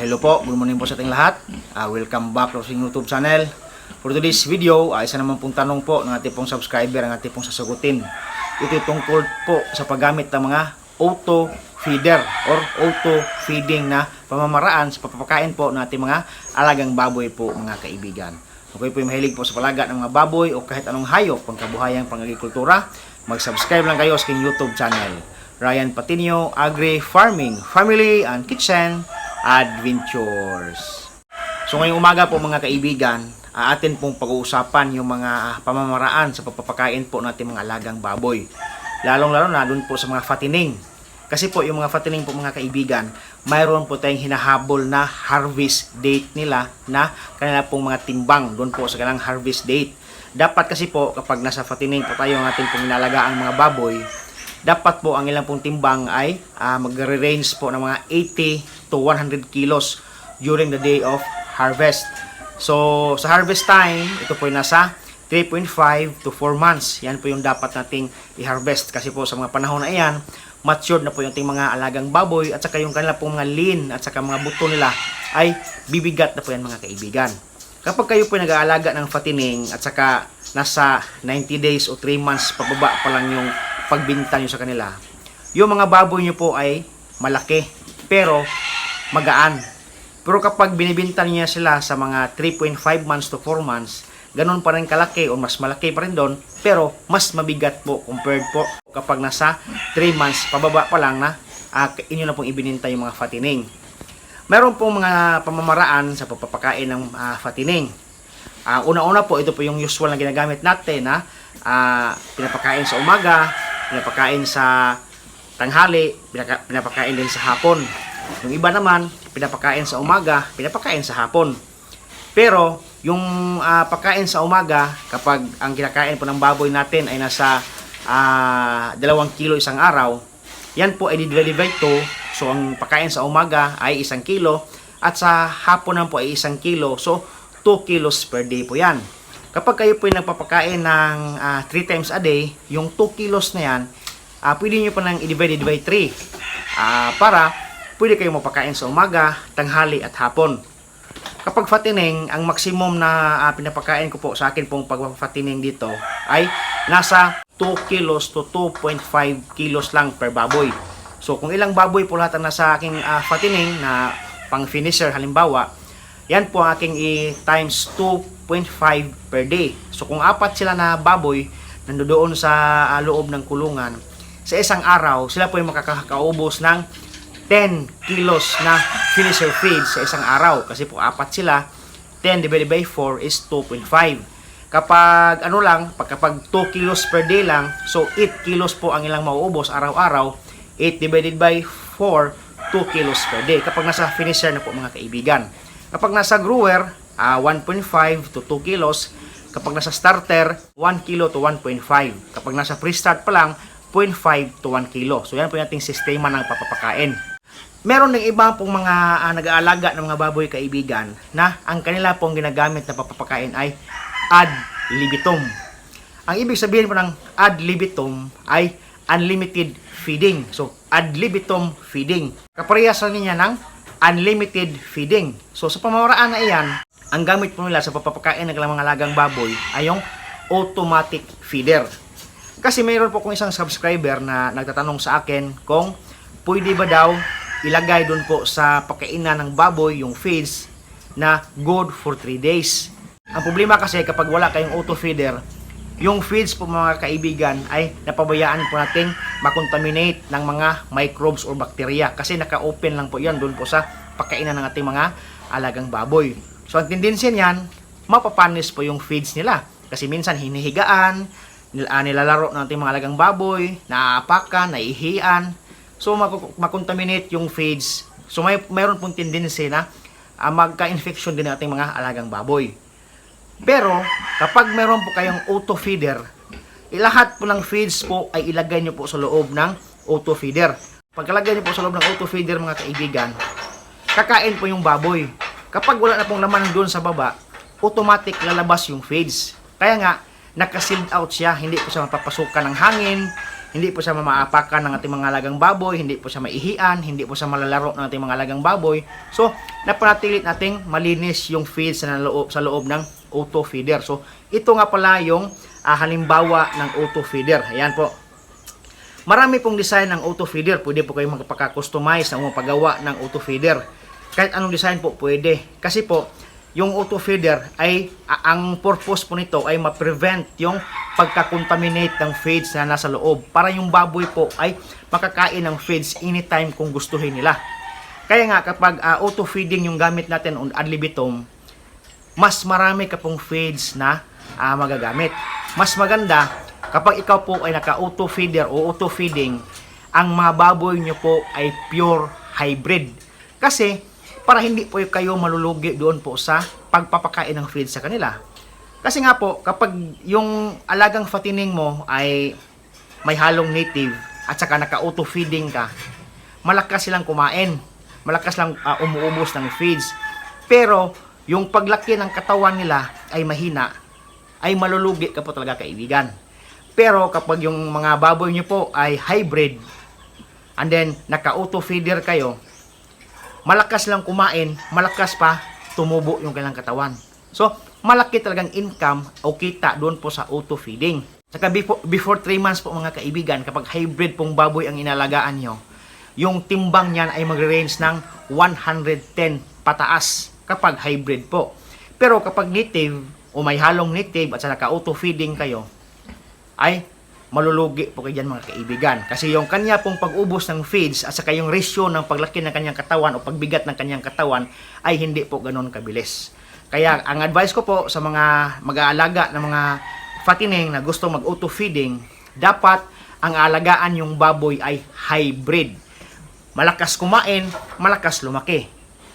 Hello po, good morning po sa ating lahat. Welcome back to ating YouTube channel. For today's video, isa naman pong tanong po ng ating pong subscriber ang ating pong sasagutin. Ito tungkol po sa paggamit ng mga auto feeder or auto feeding na pamamaraan sa papapakain po ng ating mga alagang baboy po mga kaibigan. Kung kayo po mahilig po sa palaga ng mga baboy o kahit anong hayop pangkabuhayang pang-agrikultura, mag-subscribe lang kayo sa aking YouTube channel. Ryan Patinio, Agri Farming, Family and Kitchen Adventures. So ngayong umaga po mga kaibigan, atin pong pag-uusapan yung mga pamamaraan sa pagpapakain po natin mga alagang baboy. Lalong-lalo na dun po sa mga fattening. Kasi po yung mga fattening po mga kaibigan, mayroon po tayong hinahabol na harvest date nila na kanila pong mga timbang doon po sa kanilang harvest date. Dapat kasi po kapag nasa fattening po tayo ng ating pong inalagaang mga baboy, dapat po ang ilang pong timbang ay magre-range po ng mga 80 to 100 kilos during the day of harvest. So, sa harvest time, ito po yung nasa 3.5 to 4 months. Yan po yung dapat nating i-harvest. Kasi po sa mga panahon na iyan, matured na po yung ating mga alagang baboy at saka yung kanila pong mga lean at saka mga buto nila ay bibigat na po yan mga kaibigan. Kapag kayo po nag-aalaga ng fattening at saka nasa 90 days o 3 months pababa pa lang yung pagbinta nyo sa kanila, yung mga baboy nyo po ay malaki pero magaan. Pero kapag binibinta niya sila sa mga 3.5 months to 4 months, ganun pa rin kalaki o mas malaki pa rin doon, pero mas mabigat po compared po kapag nasa 3 months pababa pa lang na inyo na pong ibininta yung mga fattening. Meron pong mga pamamaraan sa pagpapakain ng fattening. Una-una po, ito po yung usual na ginagamit natin na pinapakain sa umaga, pinapakain sa tanghali, pinapakain din sa hapon. Yung iba naman, pinapakain sa umaga, pinapakain sa hapon. Pero, yung pagkain sa umaga, kapag ang kinakain po ng baboy natin ay nasa 2 kilo isang araw, yan po ay divide 2. So, ang pagkain sa umaga ay 1 kilo at sa hapon naman po ay 1 kilo. So, 2 kilos per day po yan. Kapag kayo po ay nagpapakain ng 3 times a day, yung 2 kilos na yan, pwede nyo pa nang i-divide by 3 para pwede kayo mapakain sa umaga, tanghali at hapon. Kapag fattening, ang maximum na pinapakain ko po sa akin pong pag-fattening dito ay nasa 2 kilos to 2.5 kilos lang per baboy. So kung ilang baboy po lahat ang nasa aking fattening na pang finisher halimbawa, yan po ang aking times 2.5 per day. So kung 4 sila na baboy nandoon sa loob ng kulungan, sa isang araw sila po ay makakaubos ng 10 kilos na finisher feed sa isang araw. Kasi po 4 sila, 10 divided by 4 is 2.5. Kapag kapag 2 kilos per day lang, so 8 kilos po ang ilang mauubos araw-araw. 8 divided by 4, 2 kilos per day. Kapag nasa finisher na po mga kaibigan. Kapag nasa grower, 1.5 to 2 kilos. Kapag nasa starter, 1 kilo to 1.5. Kapag nasa pre-start pa lang, 0.5 to 1 kilo. So yan po yung ating sistema ng papapakain. Meron ng iba pong mga nag-aalaga ng mga baboy kaibigan na ang kanila pong ginagamit na papapakain ay ad libitum. Ang ibig sabihin po ng ad libitum ay unlimited feeding. So ad libitum feeding. Kaparehas niya ng unlimited feeding. So sa pamamaraan na iyan, ang gamit po nila sa papapakain ng mga alagang baboy ay yung automatic feeder. Kasi mayroon po kong isang subscriber na nagtatanong sa akin kung pwede ba daw ilagay doon po sa pakainan ng baboy yung feeds na good for 3 days. Ang problema kasi kapag wala kayong auto feeder, yung feeds po mga kaibigan ay napabayaan po natin makontaminate ng mga microbes or bacteria kasi naka-open lang po yan doon po sa pakainan ng ating mga alagang baboy. So ang tendency niyan, mapapanis po yung feeds nila kasi minsan hinihigaan, nilalaro ng ating mga alagang baboy, naaapakan, naihian. So makontaminate yung feeds. So mayroon pong tendency na magka-infection din ng ating mga alagang baboy. Pero kapag mayroon po kayong auto feeder, lahat po ng feeds po ay ilagay nyo po sa loob ng auto feeder. Pagkalagay nyo po sa loob ng auto feeder mga kaibigan, kakain po yung baboy. Kapag wala na pong laman doon sa baba, automatic lalabas yung feeds. Kaya nga, naka-sealed out siya, hindi po siya mapapasukan ng hangin, hindi po siya mamaapakan ng ating mga alagang baboy, hindi po siya maihian, hindi po siya malalaro ng ating mga alagang baboy. So, napanatilit nating malinis yung feeds sa loob ng auto feeder. So, ito nga pala yung halimbawa ng auto feeder. Ayan po. Marami pong design ng auto feeder. Pwede po kayo magpaka-customize ng paggawa ng auto feeder. Kahit anong design po pwede. Kasi po, yung auto feeder ay ang purpose po nito ay ma-prevent yung pagka-contaminate ng feeds na nasa loob para yung baboy po ay makakain ng feeds anytime kung gustuhin nila. Kaya nga kapag auto feeding yung gamit natin on ad libitum, mas marami ka pong feeds na magagamit. Mas maganda kapag ikaw po ay naka-auto feeder o auto feeding, ang mga baboy nyo po ay pure hybrid. Kasi para hindi po kayo malulugi doon po sa pagpapakain ng feed sa kanila. Kasi nga po, kapag yung alagang fattening mo ay may halong native at saka naka-auto feeding ka, malakas silang kumain, malakas lang umuubos ng feeds. Pero yung paglaki ng katawan nila ay mahina, ay malulugi ka po talaga kaibigan. Pero kapag yung mga baboy nyo po ay hybrid, and then naka-auto feeder kayo, malakas lang kumain, malakas pa tumubo yung kanilang katawan. So, malaki talagang income o kita doon po sa auto feeding. Saka before 3 months po mga kaibigan, kapag hybrid pong baboy ang inalagaan nyo, yung timbang niyan ay magre-range ng 110 pataas kapag hybrid po. Pero kapag native o may halong native at sa naka-auto feeding kayo, ay malulugi po kayo dyan mga kaibigan. Kasi yung kanya pong pag-ubos ng feeds at saka yung ratio ng paglaki ng kanyang katawan o pagbigat ng kanyang katawan ay hindi po ganoon kabilis. Kaya ang advice ko po sa mga mag-aalaga ng mga fattening na gusto mag-auto feeding, dapat ang alagaan yung baboy ay hybrid. Malakas kumain, malakas lumaki.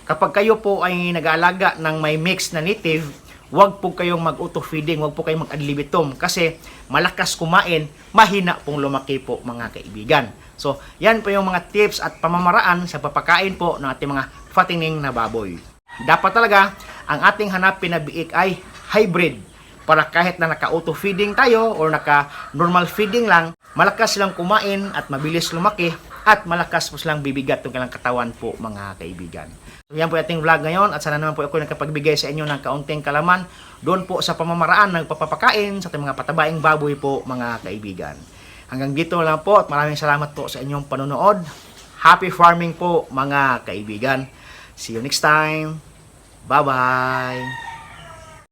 Kapag kayo po ay nag-aalaga ng may mix na native, wag po kayong mag-auto feeding, wag po kayong mag-ad libitum kasi malakas kumain, mahina pong lumaki po mga kaibigan. So, yan po yung mga tips at pamamaraan sa papakain po ng ating mga fattening na baboy. Dapat talaga ang ating hanapin na biik ay hybrid para kahit na naka-auto feeding tayo or naka-normal feeding lang, malakas silang kumain at mabilis lumaki at malakas po silang bibigat ng kanilang katawan po mga kaibigan. So, yan po ating vlog ngayon at sana naman po ako nakapagbigay sa inyo ng kaunting kalaman doon po sa pamamaraan ng papapakain sa ating mga patabaing baboy po mga kaibigan. Hanggang dito lang po at maraming salamat po sa inyong panonood. Happy farming po mga kaibigan. See you next time. Bye-bye.